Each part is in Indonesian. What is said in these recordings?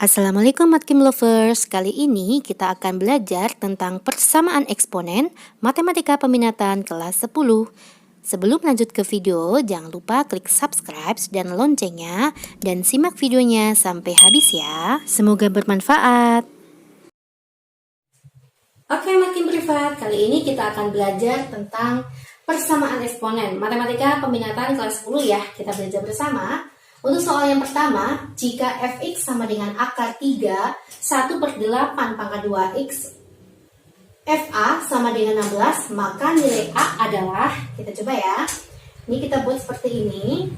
Assalamualaikum Matkim Lovers, kali ini kita akan belajar tentang persamaan eksponen Matematika Peminatan kelas 10. Sebelum lanjut ke video, jangan lupa klik subscribe dan loncengnya dan simak videonya sampai habis ya. Semoga bermanfaat. Oke Matkim Privat, kali ini kita akan belajar tentang persamaan eksponen Matematika Peminatan kelas 10 ya. Kita belajar bersama. Untuk soal yang pertama, jika fx sama dengan akar 3, 1/8 pangkat 2x, fa sama dengan 16, maka nilai a adalah, kita coba ya, ini kita buat seperti ini,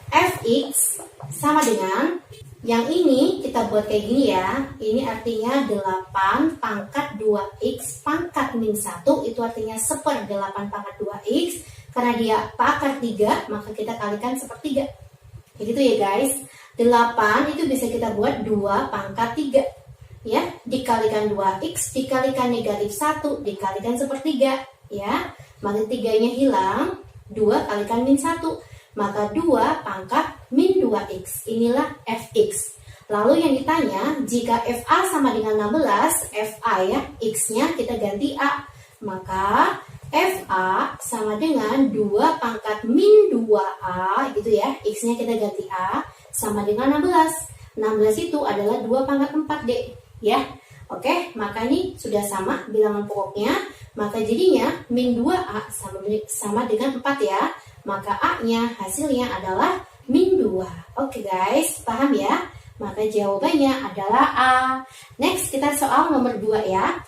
fx sama dengan, yang ini kita buat kayak gini ya, ini artinya 8 pangkat 2x pangkat min 1, itu artinya 1/8 pangkat 2x, karena dia akar 3, maka kita kalikan sepertiga. Begitu ya guys, 8 itu bisa kita buat 2 pangkat 3 ya, dikalikan 2x, dikalikan negatif 1, dikalikan sepertiga ya, maka 3-nya hilang, 2 kalikan min 1, maka 2 pangkat min 2x, inilah fx. Lalu yang ditanya, jika fa sama dengan 16, fa ya, x-nya kita ganti a, maka fa sama dengan 2 pangkat min 2a gitu ya, x-nya kita ganti a, sama dengan 16. 16 itu adalah 2 pangkat 4D ya. Oke, maka ini sudah sama bilangan pokoknya, maka jadinya min 2a sama dengan 4 ya, maka a-nya hasilnya adalah min 2. Oke guys, paham ya? Maka jawabannya adalah a. Next, kita soal nomor 2 ya.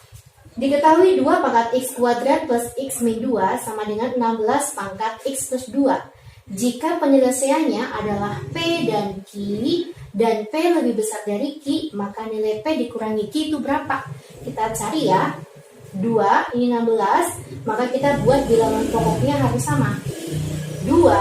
Diketahui 2 pangkat x kuadrat plus x min 2 sama dengan 16 pangkat x plus 2. Jika penyelesaiannya adalah P dan Q, dan P lebih besar dari Q, maka nilai P dikurangi Q itu berapa? Kita cari ya. 2, ini 16, maka kita buat bilangan pokoknya harus sama. 2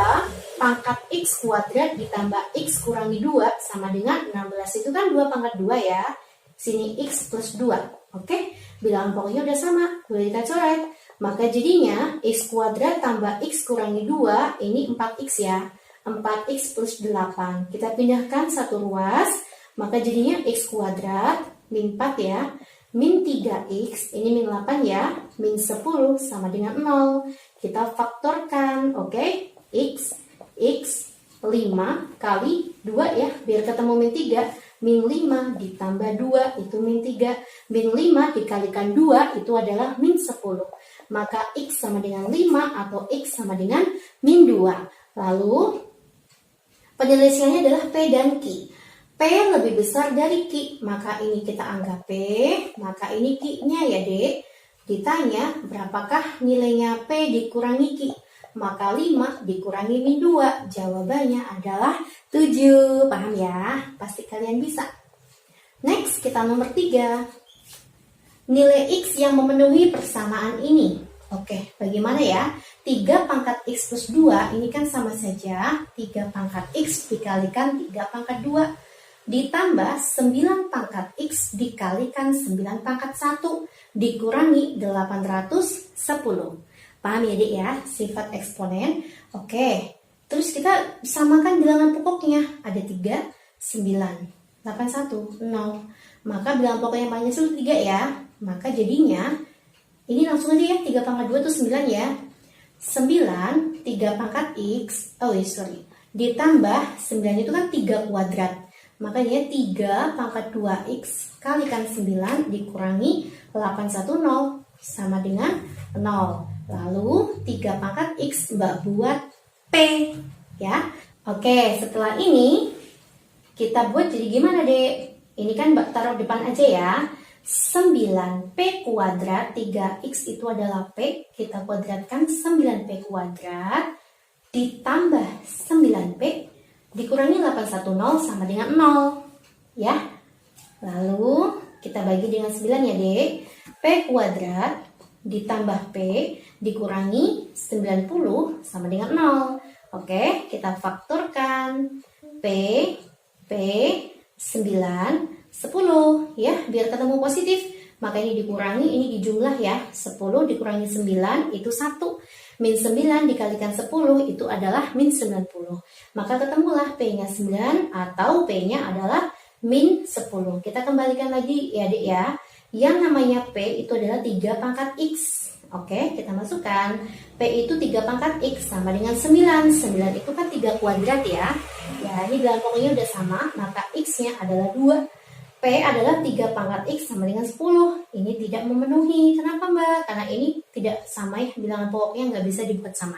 pangkat x kuadrat ditambah x kurangi 2 sama dengan 16, itu kan 2 pangkat 2 ya. Sini x plus 2. Oke, bilangan pokoknya udah sama, boleh kita coret. Maka jadinya x kuadrat tambah x kurangi 2, ini 4x ya. 4x plus 8. Kita pindahkan satu ruas, maka jadinya x kuadrat min 4 ya. Min 3x, ini min 8 ya. Min 10 sama dengan 0. Kita faktorkan, oke. X 5 kali 2 ya, biar ketemu min 3. Min 5 ditambah 2 itu min 3. Min 5 dikalikan 2 itu adalah min 10. Maka x sama dengan 5 atau x sama dengan min 2. Lalu penyelesaiannya adalah P dan Q. P lebih besar dari Q, maka ini kita anggap P, maka ini Q-nya ya dek. Ditanya berapakah nilainya P dikurangi Q, maka 5 dikurangi min 2, jawabannya adalah 7. Paham ya? Pasti kalian bisa. Next, kita nomor 3. Nilai x yang memenuhi persamaan ini. Oke, bagaimana ya? 3 pangkat x plus 2, ini kan sama saja. 3 pangkat x dikalikan 3 pangkat 2. Ditambah 9 pangkat x dikalikan 9 pangkat 1. Dikurangi 810. Paham ya dek ya, sifat eksponen. Oke, terus kita samakan bilangan pokoknya. Ada 3, 9, 81, 0. Maka bilangan pokok yang paling kecil 3 ya. Maka jadinya, ini langsung aja ya, 3 pangkat 2 itu 9 ya. 9, 3 pangkat x, ditambah 9 itu kan 3 kuadrat. Makanya 3 pangkat 2x kalikan 9 dikurangi 810 sama dengan 0. Lalu 3 pangkat x Mbak buat P ya. Oke, setelah ini kita buat jadi gimana dek? Ini kan Mbak taruh depan aja ya. 9p kuadrat 3x itu adalah P. Kita kuadratkan 9p kuadrat ditambah 9p dikurangi 810 sama dengan 0 ya. Lalu kita bagi dengan 9 ya dek. P kuadrat ditambah P dikurangi 90 sama dengan 0. Oke, kita faktorkan. P 9, 10 ya, biar ketemu positif. Maka ini dikurangi, ini dijumlah ya. 10 dikurangi 9 itu 1. Min 9 dikalikan 10 itu adalah min 90. Maka ketemulah P-nya 9 atau P-nya adalah min 10. Kita kembalikan lagi ya adik ya. Yang namanya P itu adalah 3 pangkat X. Oke, kita masukkan. P itu 3 pangkat X sama dengan 9. 9 itu kan 3 kuadrat ya. Ya, ini bilangan pokoknya udah sama, maka X-nya adalah 2. P adalah 3 pangkat X sama dengan 10. Ini tidak memenuhi. Kenapa Mbak? Karena ini tidak sama ya, bilangan pokoknya nggak bisa dibuat sama.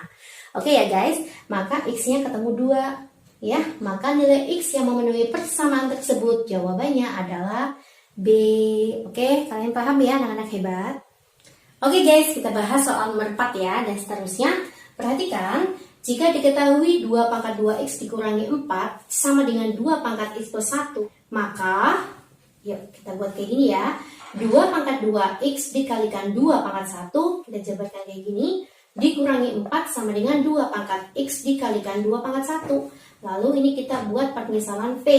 Oke ya guys, maka X-nya ketemu 2. Ya, maka nilai X yang memenuhi persamaan tersebut jawabannya adalah B. Oke, kalian paham ya anak-anak hebat? Oke guys, kita bahas soal nomor 4 ya, dan seterusnya. Perhatikan, jika diketahui 2 pangkat 2X dikurangi 4 sama dengan 2 pangkat X plus 1, maka, yuk kita buat kayak gini ya. 2 pangkat 2X dikalikan 2 pangkat 1, kita jabarkan kayak gini, dikurangi 4 sama dengan 2 pangkat X dikalikan 2 pangkat 1. Lalu ini kita buat permisalan P,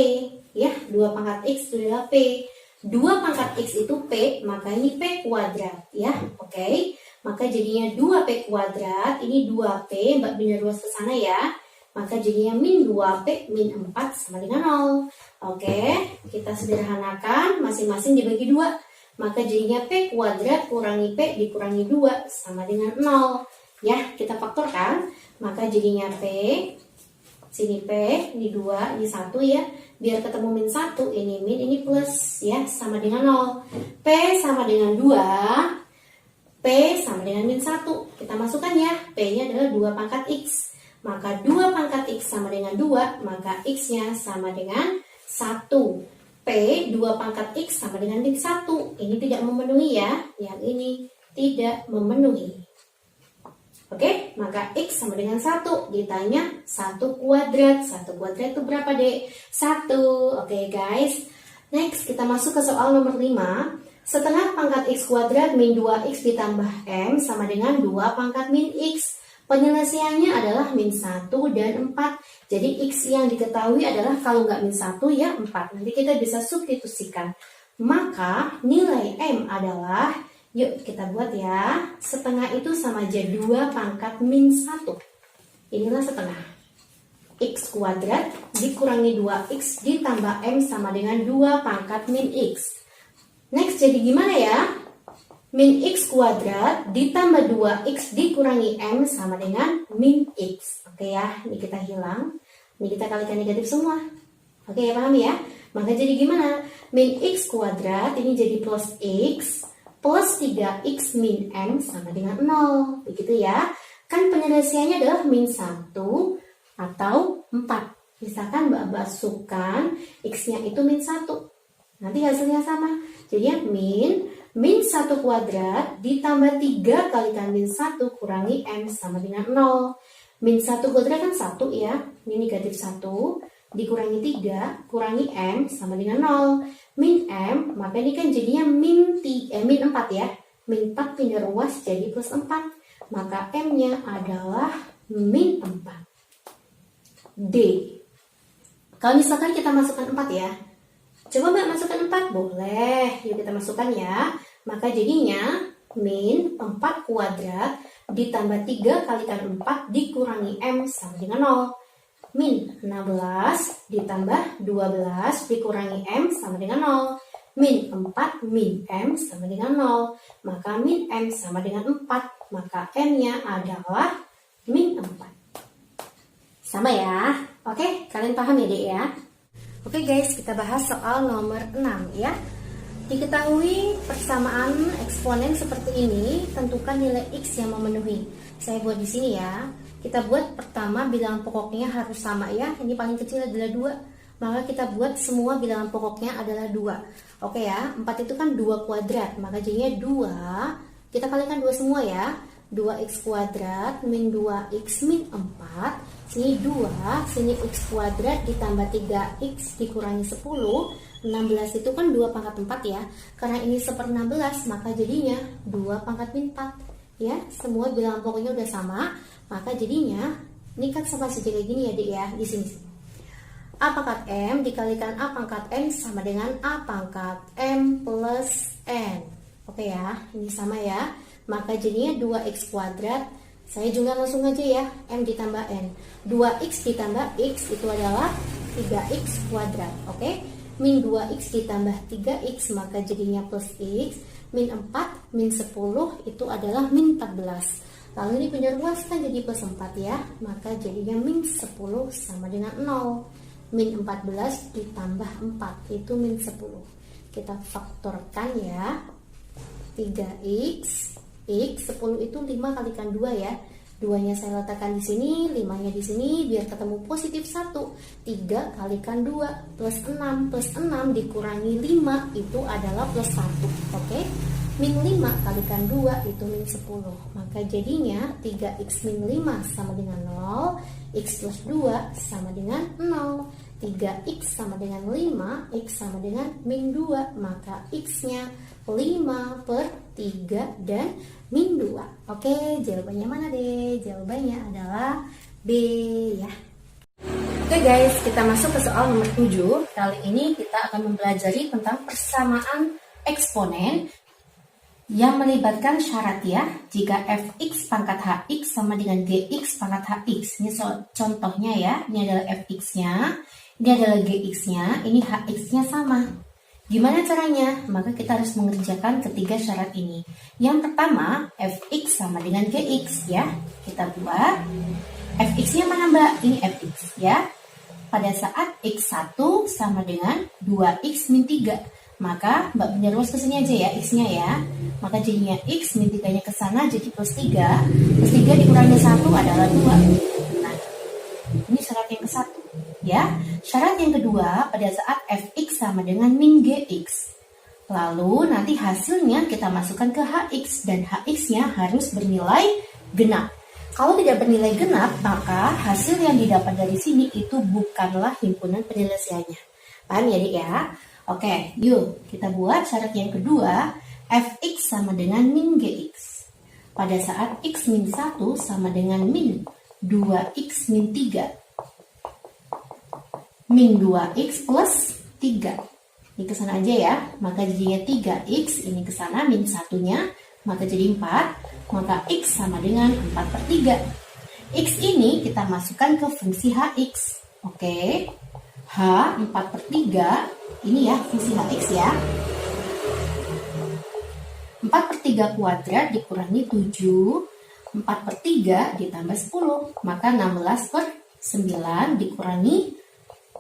ya, 2 pangkat X itu adalah P. 2 pangkat X itu P, maka ini P kuadrat, ya, oke. Maka jadinya 2P kuadrat, ini 2P, Mbak Bina ruas ke sana ya. Maka jadinya min 2P min 4 sama dengan 0. Oke, kita sederhanakan, masing-masing dibagi 2. Maka jadinya P kuadrat kurangi P dikurangi 2 sama dengan 0. Ya, kita faktorkan, maka jadinya P, sini P, ini 2, ini 1 ya. Biar ketemu min 1, ini min, ini plus ya, sama dengan 0. P sama dengan 2, P sama dengan min 1. Kita masukkan ya, P-nya adalah 2 pangkat X. Maka 2 pangkat X sama dengan 2, maka X-nya sama dengan 1. P 2 pangkat X sama dengan min 1. Ini tidak memenuhi ya, yang ini tidak memenuhi. Oke, maka X sama dengan 1. Ditanya 1 kuadrat. 1 kuadrat itu berapa, Dek? 1. Oke, guys. Next, kita masuk ke soal nomor 5. Setengah pangkat X kuadrat min 2X ditambah M sama dengan 2 pangkat min X. Penyelesaiannya adalah min 1 dan 4. Jadi X yang diketahui adalah kalau nggak min 1 ya 4. Nanti kita bisa substitusikan. Maka nilai M adalah, yuk kita buat ya, setengah itu sama aja 2 pangkat min 1. Inilah setengah. X kuadrat dikurangi 2X ditambah M sama dengan 2 pangkat min X. Next, jadi gimana ya? Min X kuadrat ditambah 2X dikurangi M sama dengan min X. Oke ya, ini kita hilang. Ini kita kalikan negatif semua. Oke ya, paham ya? Maka jadi gimana? Min X kuadrat ini jadi plus X plus 3X min M sama dengan 0. Begitu ya. Kan penyelesaiannya adalah min 1 atau 4. Misalkan Mbak masukkan X-nya itu min 1. Nanti hasilnya sama. Jadi min 1 kuadrat ditambah 3 kalikan min 1 kurangi M sama dengan 0. Min 1 kuadrat kan 1 ya. Ini negatif 1. Dikurangi 3 kurangi M sama dengan 0. Min M, maka ini kan jadinya min 4 ya. Min 4 pindah ruas jadi plus 4. Maka M-nya adalah min 4. D. Kalau misalkan kita masukkan 4 ya. Coba Mbak masukkan 4, boleh. Yuk kita masukkan ya. Maka jadinya min 4 kuadrat ditambah 3 kalikan 4 dikurangi M sama dengan 0. Min 16 ditambah 12 dikurangi M sama dengan 0. Min 4 min M sama dengan 0. Maka min M sama dengan 4. Maka M-nya adalah min 4. Sama ya. Oke, kalian paham ya Dek ya? Oke guys, kita bahas soal nomor 6 ya. Diketahui persamaan eksponen seperti ini, tentukan nilai X yang memenuhi. Saya buat di sini ya. Kita buat pertama bilangan pokoknya harus sama ya. Ini paling kecil adalah 2. Maka kita buat semua bilangan pokoknya adalah 2. Oke ya, 4 itu kan 2 kuadrat. Maka jadinya 2. Kita kalikan 2 semua ya. 2X kuadrat min 2X min 4. Sini 2, sini X kuadrat ditambah 3X dikurangi 10. 16 itu kan 2 pangkat 4 ya. Karena ini 1/16, maka jadinya 2 pangkat min 4. Ya, semua bilangan pokoknya udah sama. Maka jadinya, ini kan sama saja kayak gini ya Dek ya, di sini. A pangkat M dikalikan A pangkat N sama dengan A pangkat M plus N. Oke ya, ini sama ya. Maka jadinya 2X kuadrat. Saya juga langsung aja ya, M ditambah N. 2X ditambah X itu adalah 3X kuadrat. Oke, min 2x ditambah 3x maka jadinya plus x, min 4, min 10 itu adalah min 14. Lalu ini penyeruaskan jadi plus 4 ya, maka jadinya min 10 sama dengan 0. Min 14 ditambah 4 itu min 10. Kita faktorkan ya. 3x, x 10 itu 5 kalikan 2 ya. 2-nya saya letakkan di sini, 5-nya di sini biar ketemu positif 1. 3 kalikan 2 plus 6. Plus 6 dikurangi 5 itu adalah plus 1. Oke? Min 5 kalikan 2 itu min 10. Maka jadinya 3x min 5 sama dengan 0. X plus 2 sama dengan 0. 3x sama dengan 5, x sama dengan min 2. Maka x-nya 5 per 3 dan min 2. Oke, jawabannya mana deh? Jawabannya adalah B ya. Oke guys, kita masuk ke soal nomor 7. Kali ini kita akan mempelajari tentang persamaan eksponen yang melibatkan syarat ya. Jika fx pangkat hx sama dengan gx pangkat hx. Ini contohnya ya. Ini adalah fx-nya, ini adalah gx-nya, ini hx-nya sama. Gimana caranya? Maka kita harus mengerjakan ketiga syarat ini. Yang pertama, fx sama dengan gx ya. Kita buat. Fx-nya mana Mbak? Ini fx ya. Pada saat x1 sama dengan 2x min 3. Maka Mbak penyerus ke sini aja ya, x-nya ya. Maka jadinya x min 3-nya ke sana jadi plus 3. Plus 3 dikurangi 1 adalah 2. Nah, ini syarat yang ke-1 ya. Syarat yang kedua pada saat fx sama dengan min gx. Lalu nanti hasilnya kita masukkan ke hx dan hx-nya harus bernilai genap. Kalau tidak bernilai genap, maka hasil yang didapat dari sini itu bukanlah himpunan penyelesaiannya. Paham ya, Dik ya? Oke, yuk kita buat syarat yang kedua. Fx sama dengan min gx. Pada saat x min 1 sama dengan min 2x min 3. Min 2x plus 3. Ini ke sana aja ya. Maka jadinya 3x, ini ke sana min 1-nya. Maka jadi 4. Maka x sama dengan 4 per 3. X ini kita masukkan ke fungsi hx. Oke. H 4 per 3. Ini ya fungsi hx ya. 4 per 3 kuadrat dikurangi 7. 4 per 3 ditambah 10. Maka 16 per 9 dikurangi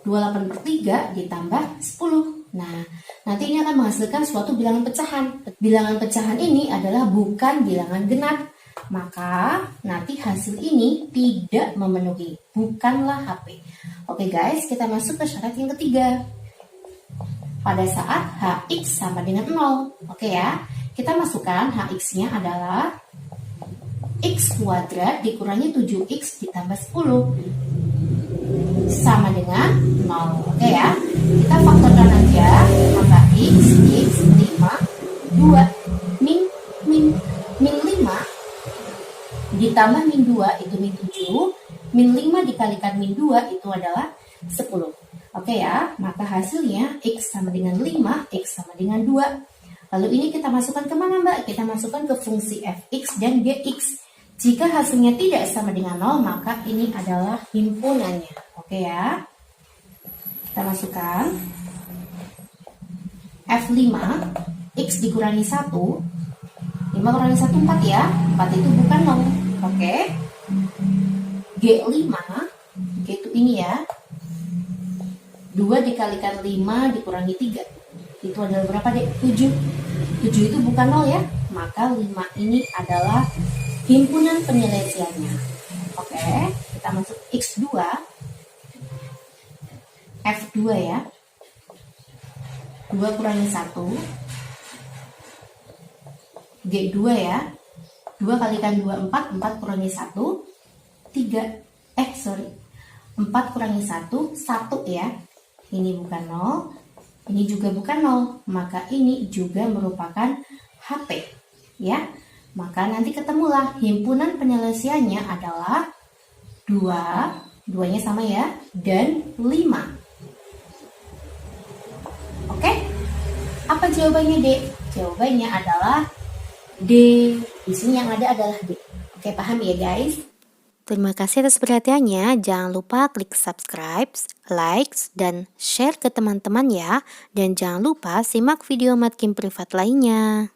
28 per 3 ditambah 10. Nah, nanti ini akan menghasilkan suatu bilangan pecahan. Bilangan pecahan ini adalah bukan bilangan genap. Maka nanti hasil ini tidak memenuhi. Bukanlah HP. Oke guys, kita masuk ke syarat yang ketiga. Pada saat hx sama dengan 0. Oke ya. Kita masukkan hx-nya adalah x kuadrat dikurangi 7x ditambah 10 sama dengan 0. Oke ya. Kita faktorkan aja. Maka x 5 2 min 5 ditambah min 2 itu min 7. Min 5 dikalikan min 2 itu adalah 10. Oke ya, maka hasilnya x sama dengan 5, x sama dengan 2. Lalu ini kita masukkan kemana Mbak? Kita masukkan ke fungsi fx dan gx. Jika hasilnya tidak sama dengan 0, maka ini adalah himpunannya. Oke ya. Kita masukkan f5, x dikurangi 1. 5 kurangi 1, 4 ya. 4 itu bukan 0. Oke. G5, G itu ini ya. 2 dikalikan 5 dikurangi 3. Itu adalah berapa dek? 7. 7 itu bukan 0 ya. Maka 5 ini adalah himpunan penyelesaiannya. Oke, kita masuk X2. F2 ya. 2 kurangi 1. G2 ya. 2 kalikan 2, 4. 4 kurangi 1. 3. 4 kurangi 1. 1 ya. Ini bukan 0, ini juga bukan 0, maka ini juga merupakan HP, ya. Maka nanti ketemulah himpunan penyelesaiannya adalah 2, 2-nya sama ya, dan 5. Oke, apa jawabannya D? Jawabannya adalah D. Di sini yang ada adalah D. Oke, paham ya guys? Terima kasih atas perhatiannya. Jangan lupa klik subscribe, likes, dan share ke teman-teman ya. Dan jangan lupa simak video Matkin privat lainnya.